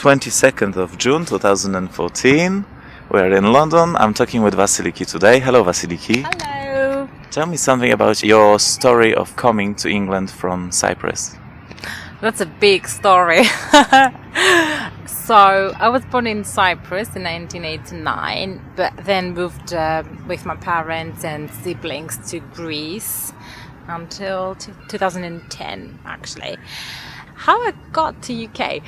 22nd of June 2014. We're in London. I'm talking with Vasiliki today. Hello, Vasiliki. Hello. Tell me something about your story of coming to England from Cyprus. That's a big story. So I was born in Cyprus in 1989, but then moved with my parents and siblings to Greece until 2010, actually. How I got to UK?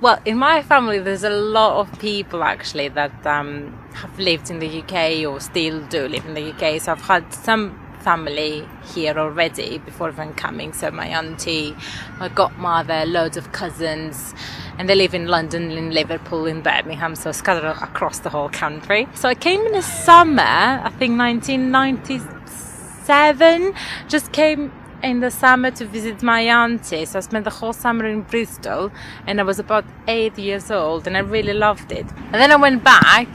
Well, in my family, there's a lot of people actually that have lived in the UK or still do live in the UK. So I've had some family here already before even coming. So my auntie, my godmother, loads of cousins, and they live in London, in Liverpool, in Birmingham, so scattered across the whole country. So I came in the summer, I think 1997, just came in the summer to visit my auntie. So I spent the whole summer in Bristol, and I was about 8 years old, and I really loved it. And then I went back,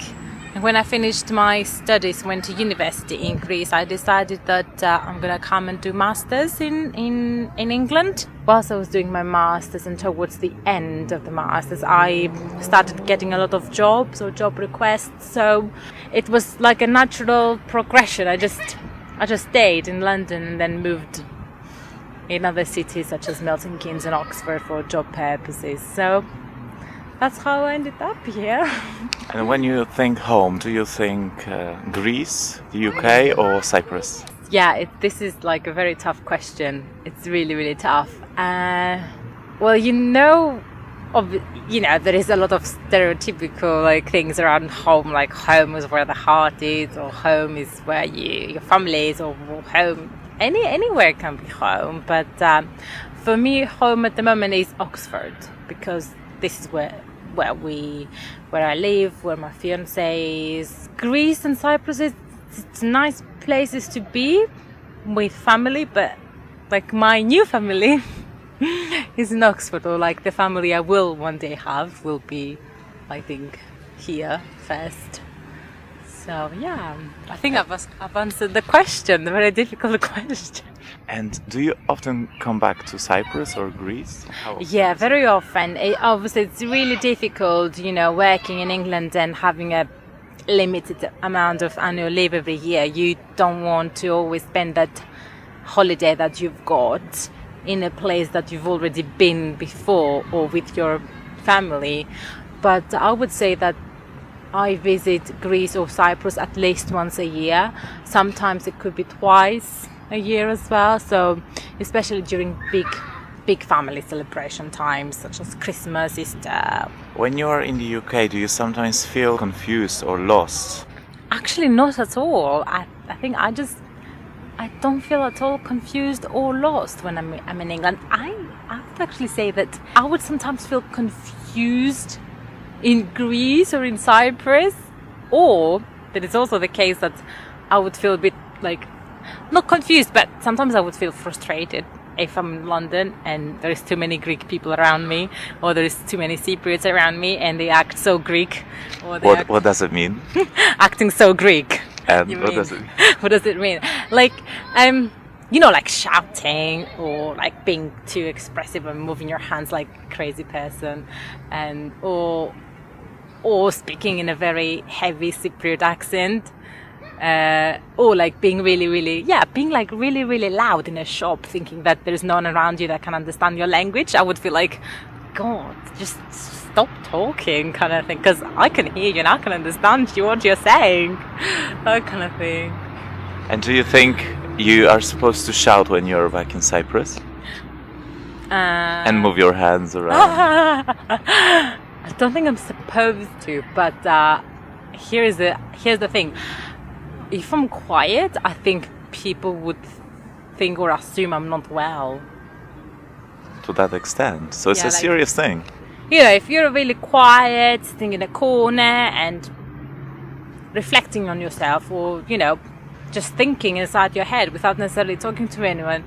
and when I finished my studies, went to university in Greece, I decided that I'm going to come and do masters in England. Whilst I was doing my masters, and towards the end of the masters, I started getting a lot of jobs or job requests. So it was like a natural progression. I just stayed in London and then moved in other cities such as Milton Keynes and Oxford for job purposes. So that's how I ended up here. And when you think home, do you think Greece, the UK, or Cyprus? Yeah, this is like a very tough question. It's really, really tough. Well, there is a lot of stereotypical like things around home, like home is where the heart is, or home is where your family is, or home. Anywhere can be home, but for me, home at the moment is Oxford, because this is where I live, where my fiance is. Greece and Cyprus, it's nice places to be with family, but like my new family is in Oxford, or like the family I will one day have will be, I think, here first. So yeah, I think I've answered the question, the very difficult question. And do you often come back to Cyprus or Greece? Yeah, very often. Obviously, it's really difficult, working in England and having a limited amount of annual leave every year. You don't want to always spend that holiday that you've got in a place that you've already been before or with your family. But I would say that I visit Greece or Cyprus at least once a year. Sometimes it could be twice a year as well. So especially during big family celebration times such as Christmas, Easter. When you are in the UK, do you sometimes feel confused or lost? Actually, not at all. I think I don't feel at all confused or lost when I'm in England. I would actually say that I would sometimes feel confused in Greece or in Cyprus, or that it's also the case that I would feel a bit like, not confused, but sometimes I would feel frustrated if I'm in London and there's too many Greek people around me, or there's too many Cypriots around me and they act so Greek. Or what does it mean? Acting so Greek. And does it mean? What does it mean? Like, like shouting, or like being too expressive and moving your hands like a crazy person, and or speaking in a very heavy Cypriot accent, or like being really, really loud in a shop, thinking that there's no one around you that can understand your language. I would feel like, God, just stop talking, kind of thing, because I can hear you and I can understand what you're saying, that kind of thing. And do you think you are supposed to shout when you're back in Cyprus? And move your hands around? I don't think I'm supposed to, but here's the thing. If I'm quiet, I think people would think or assume I'm not well. To that extent. So it's a serious thing. If you're really quiet, sitting in a corner and reflecting on yourself, or, just thinking inside your head without necessarily talking to anyone,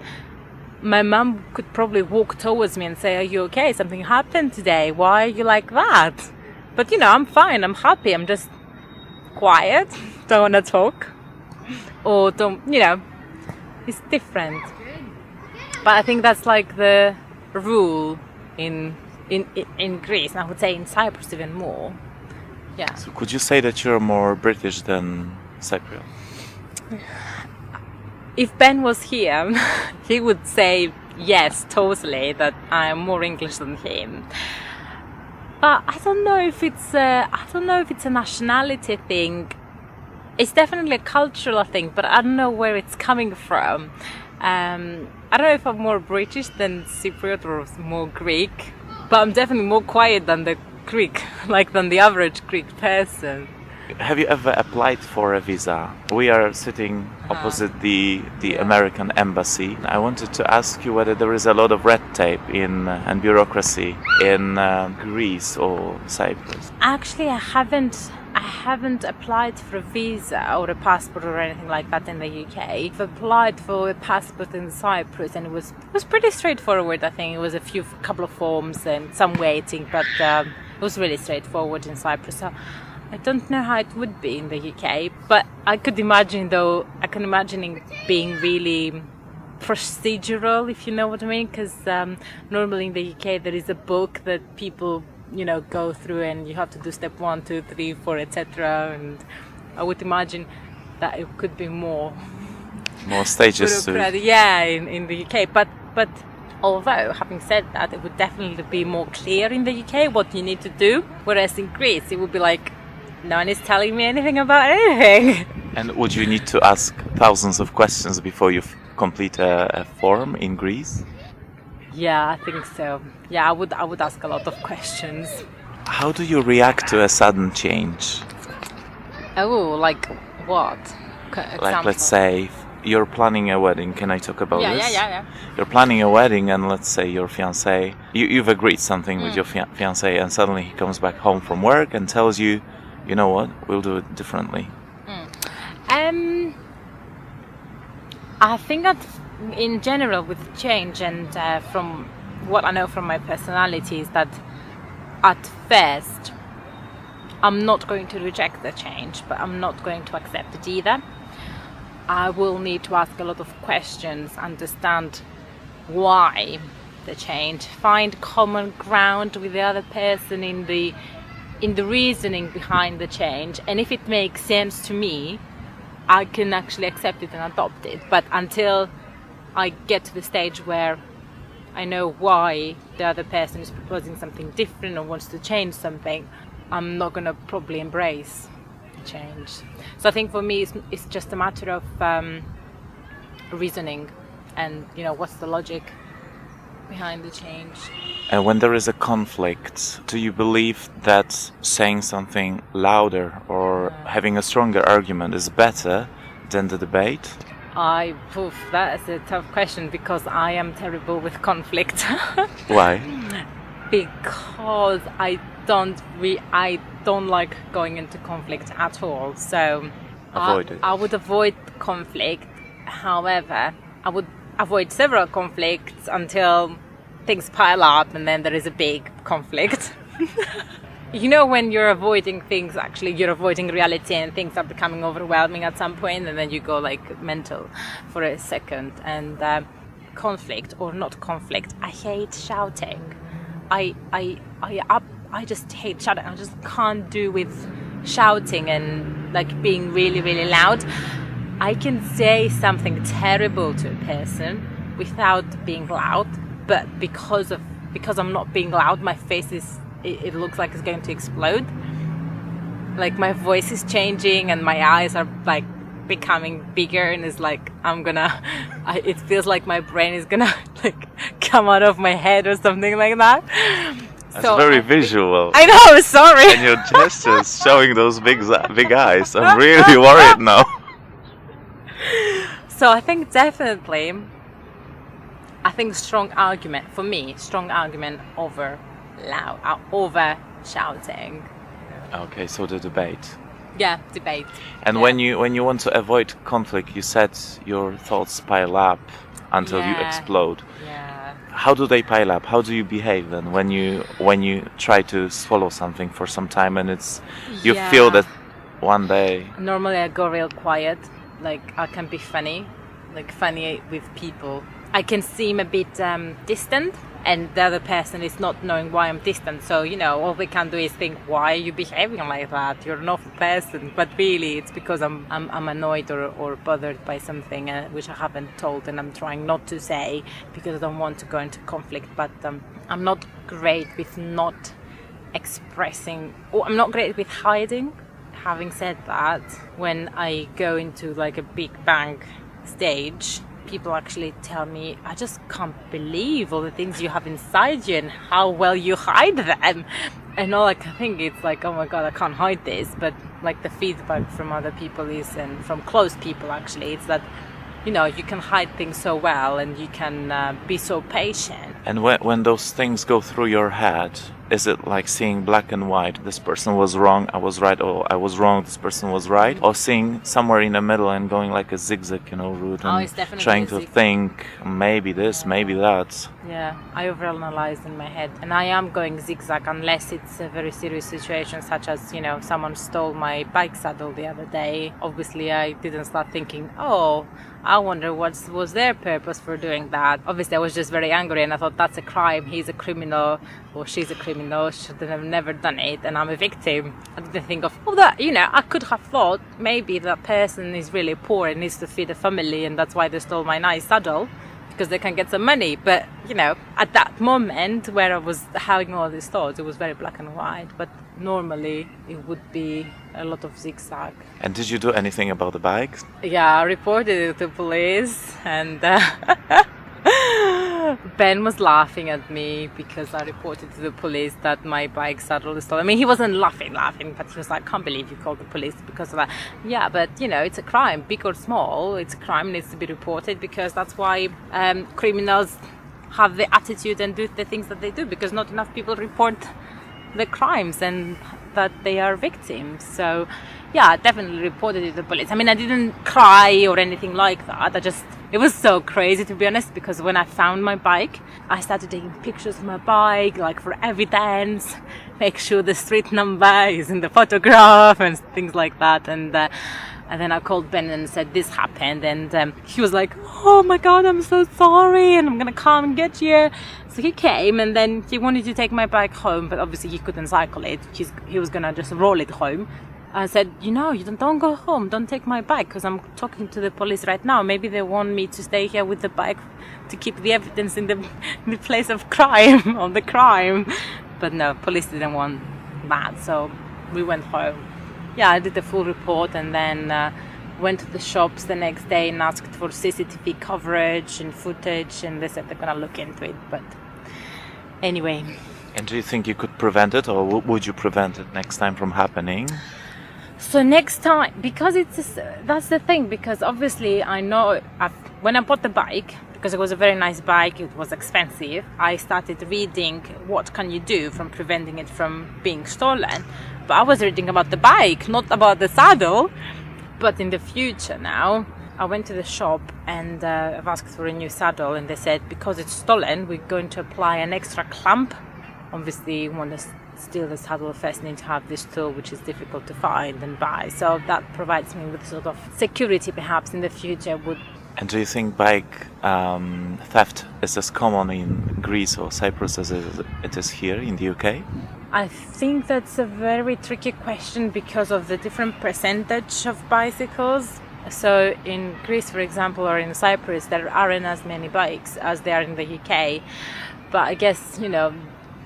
my mum could probably walk towards me and say, "Are you okay? Something happened today. Why are you like that?" But, I'm fine. I'm happy. I'm just quiet. Don't want to talk. Or don't, it's different. But I think that's like the rule in in Greece, and I would say in Cyprus even more. Yeah. So could you say that you're more British than Cypriot? If Ben was here, he would say yes, totally, that I am more English than him. But I don't know if it's a nationality thing. It's definitely a cultural thing, but I don't know where it's coming from. I don't know if I'm more British than Cypriot or more Greek, but I'm definitely more quiet than the Greek, like than the average Greek person. Have you ever applied for a visa? We are sitting opposite the American embassy. I wanted to ask you whether there is a lot of red tape and bureaucracy in Greece or Cyprus. Actually, I haven't applied for a visa or a passport or anything like that in the UK. I've applied for a passport in Cyprus, and it was pretty straightforward. I think it was couple of forms and some waiting, but it was really straightforward in Cyprus. So I don't know how it would be in the UK, but I can imagine it being really procedural, if you know what I mean, because normally in the UK there is a book that people, go through, and you have to do step 1, 2, 3, 4, etc. And I would imagine that it could be more stages to it. Yeah, in the UK, but although, having said that, it would definitely be more clear in the UK what you need to do, whereas in Greece it would be like, no one is telling me anything about anything. And would you need to ask thousands of questions before you complete a form in Greece? Yeah, I think so. Yeah, I would ask a lot of questions. How do you react to a sudden change? Oh, like what? Like, let's say you're planning a wedding. Can I talk about this? Yeah. You're planning a wedding, and let's say your fiancé, you've agreed something with your fiancé, and suddenly he comes back home from work and tells you, you know what, we'll do it differently. I think that in general with change, and from what I know from my personality, is that at first I'm not going to reject the change, but I'm not going to accept it either. I will need to ask a lot of questions, understand why the change, find common ground with the other person in the reasoning behind the change, and if it makes sense to me, I can actually accept it and adopt it. But until I get to the stage where I know why the other person is proposing something different or wants to change something, I'm not going to probably embrace change. So I think for me it's just a matter of reasoning and what's the logic behind the change. And when there is a conflict, do you believe that saying something louder or having a stronger argument is better than the debate? That is a tough question, because I am terrible with conflict. Why? Because I don't like going into conflict at all. So avoid it. I would avoid conflict. However, I would avoid several conflicts until things pile up and then there is a big conflict. When you're avoiding things, actually you're avoiding reality, and things are becoming overwhelming at some point, and then you go like mental for a second. And conflict or not conflict, I hate shouting. I just hate shouting. I just can't do with shouting and like being really, really loud. I can say something terrible to a person without being loud, but because I'm not being loud, my face it looks like it's going to explode. Like my voice is changing and my eyes are like becoming bigger, and it's like it feels like my brain is gonna like come out of my head or something like that. That's very visual. I know, sorry. And your gestures showing those big eyes. I'm really worried now. So I think definitely, strong argument over shouting. Okay, so the debate. Yeah, debate. And when you want to avoid conflict, you said your thoughts pile up until you explode. Yeah. How do they pile up? How do you behave then when you try to swallow something for some time and you feel that one day? Normally I go real quiet. Like I can be funny with people. I can seem a bit distant, and the other person is not knowing why I'm distant. So, all they can do is think, why are you behaving like that? You're an awful person. But really, it's because I'm annoyed or bothered by something which I haven't told, and I'm trying not to say because I don't want to go into conflict. But I'm not great with not expressing, or I'm not great with hiding. Having said that, when I go into like a big bang stage, people actually tell me, I just can't believe all the things you have inside you and how well you hide them. And all I can think is like, oh my God, I can't hide this. But like the feedback from other people is, and from close people actually, it's that, you can hide things so well and you can be so patient. And when those things go through your head, is it like seeing black and white? This person was wrong, I was right, or I was wrong, this person was right? Or seeing somewhere in the middle and going like a zigzag, route and trying to think maybe this, maybe that? Yeah, I overanalyze in my head, and I am going zigzag unless it's a very serious situation, such as, someone stole my bike saddle the other day. Obviously, I didn't start thinking, oh, I wonder what was their purpose for doing that. Obviously, I was just very angry and I thought, that's a crime, he's a criminal or she's a criminal, should have never done it, and I'm a victim. I didn't think of, I could have thought maybe that person is really poor and needs to feed a family, and that's why they stole my nice saddle, because they can get some money. But, at that moment where I was having all these thoughts, it was very black and white. But normally it would be a lot of zigzag. And did you do anything about the bike? Yeah, I reported it to police, and Ben was laughing at me because I reported to the police that my bike saddle is stolen. I mean, he wasn't laughing, but he was like, can't believe you called the police because of that. Yeah, but, it's a crime, big or small. It's a crime, needs to be reported, because that's why criminals have the attitude and do the things that they do, because not enough people report the crimes and that they are victims. So, yeah, I definitely reported it to the police. I mean, I didn't cry or anything like that. It was so crazy, to be honest, because when I found my bike, I started taking pictures of my bike, like for evidence, make sure the street number is in the photograph and things like that. And then I called Ben and said this happened, and he was like, oh my God, I'm so sorry, and I'm gonna come and get you. So he came, and then he wanted to take my bike home, but obviously he couldn't cycle it. He was gonna just roll it home. I said, you don't go home, don't take my bike, because I'm talking to the police right now. Maybe they want me to stay here with the bike to keep the evidence in the place of crime, of the crime. But no, police didn't want that, so we went home. Yeah, I did the full report, and then went to the shops the next day and asked for CCTV coverage and footage, and they said they're gonna look into it. But anyway. And do you think you could prevent it, or would you prevent it next time from happening? So next time, because that's the thing, because obviously I know when I bought the bike, because it was a very nice bike, it was expensive, I started reading what can you do from preventing it from being stolen. But I was reading about the bike, not about the saddle. But in the future now, I went to the shop and I've asked for a new saddle, and they said because it's stolen, we're going to apply an extra clamp. Obviously, you want to steal the saddle, first need to have this tool, which is difficult to find and buy. So that provides me with sort of security, perhaps in the future. And do you think bike theft is as common in Greece or Cyprus as it is here in the UK? I think that's a very tricky question because of the different percentage of bicycles. So in Greece, for example, or in Cyprus, there aren't as many bikes as there are in the UK. But I guess,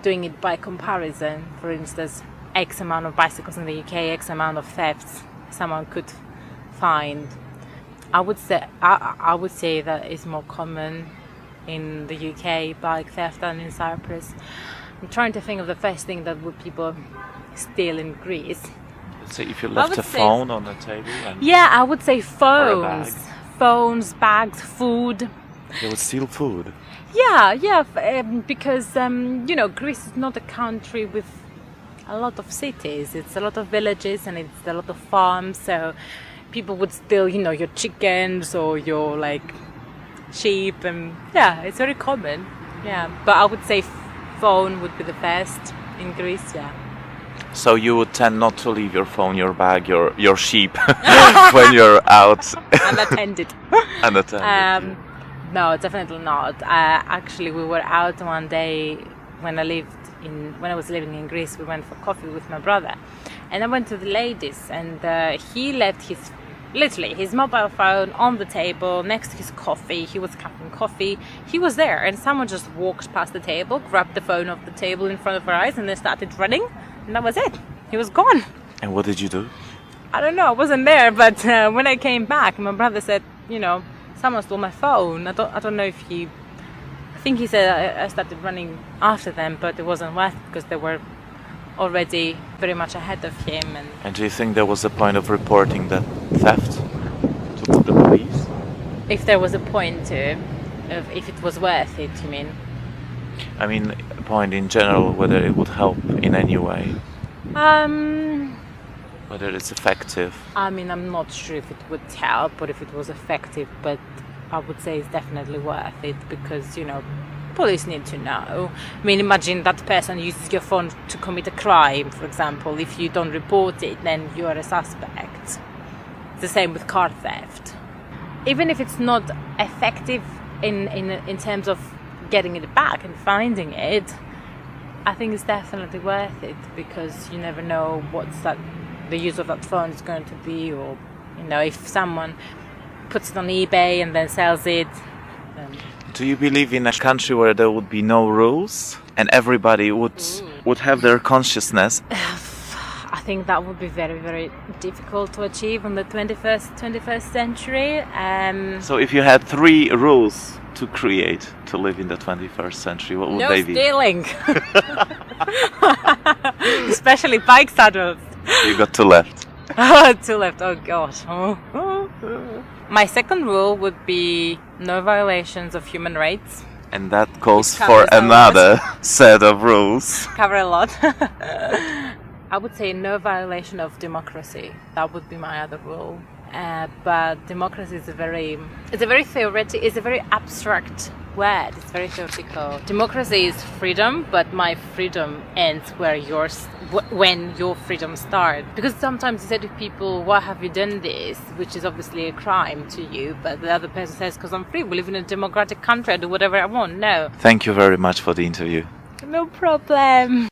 doing it by comparison, for instance, X amount of bicycles in the UK, X amount of thefts someone could find. I would say that it's more common in the UK, bike theft, than in Cyprus. I'm trying to think of the first thing that would people steal in Greece. So if you left a phone on the table? I would say phones. Phones, bags, food. They would steal food? Yeah, because, Greece is not a country with a lot of cities. It's a lot of villages and it's a lot of farms, so people would steal, your chickens or your, sheep, and, it's very common, But I would say phone would be the first in Greece, So you would tend not to leave your phone, your bag, your sheep when you're out? Unattended. No, definitely not. Actually, we were out one day when I was living in Greece. We went for coffee with my brother, and I went to the ladies, and he left his mobile phone on the table next to his coffee. He was cupping coffee. He was there, and someone just walked past the table, grabbed the phone off the table in front of our eyes, and then started running, and that was it. He was gone. And what did you do? I don't know. I wasn't there, but when I came back, my brother said, someone stole my phone. I don't know if I think he said I started running after them, but it wasn't worth it because they were already very much ahead of him. And do you think there was a point of reporting that theft to the police? If there was a point to, if it was worth it, you mean? I mean, a point in general, whether it would help in any way. Whether it's effective. I mean, I'm not sure if it would help or if it was effective, but I would say it's definitely worth it because, police need to know. I mean, imagine that person uses your phone to commit a crime, for example. If you don't report it, then you are a suspect. It's the same with car theft. Even if it's not effective in terms of getting it back and finding it, I think it's definitely worth it because you never know the use of that phone is going to be, or if someone puts it on eBay and then sells it. Do you believe in a country where there would be no rules and everybody would have their consciousness? I think that would be very, very difficult to achieve in the 21st century. So if you had 3 rules to create to live in the 21st century, what would they be? No stealing. Especially bike saddles. You got 2 left. 2 left, oh gosh. My second rule would be no violations of human rights. And that calls for another set of rules. Cover a lot. I would say no violation of democracy. That would be my other rule. But democracy is a very abstract word. It's very theoretical. Democracy is freedom, but my freedom ends when your freedom starts. Because sometimes you say to people, "Why have you done this?" which is obviously a crime to you, but the other person says, "Because I'm free. We live in a democratic country. I do whatever I want." No. Thank you very much for the interview. No problem.